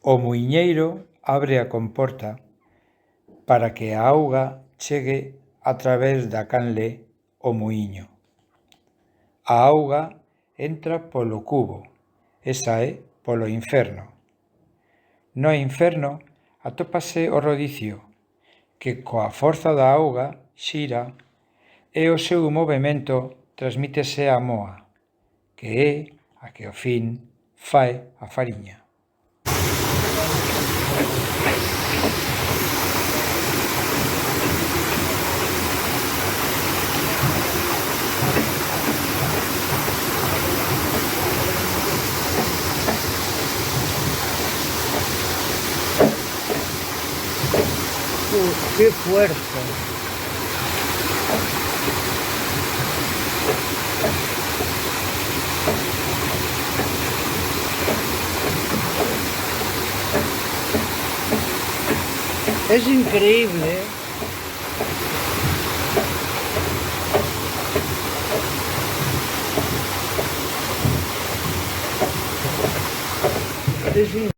O muiñeiro abre a comporta para que a auga chegue a través da canle o muiño. A auga entra polo cubo e sae polo inferno. No inferno atópase o rodicio, que coa forza da auga xira e o seu movemento transmítese á moa, que é a que ao fin fai a fariña. ¡Qué fuerza! Es increíble, ¿eh? Es increíble.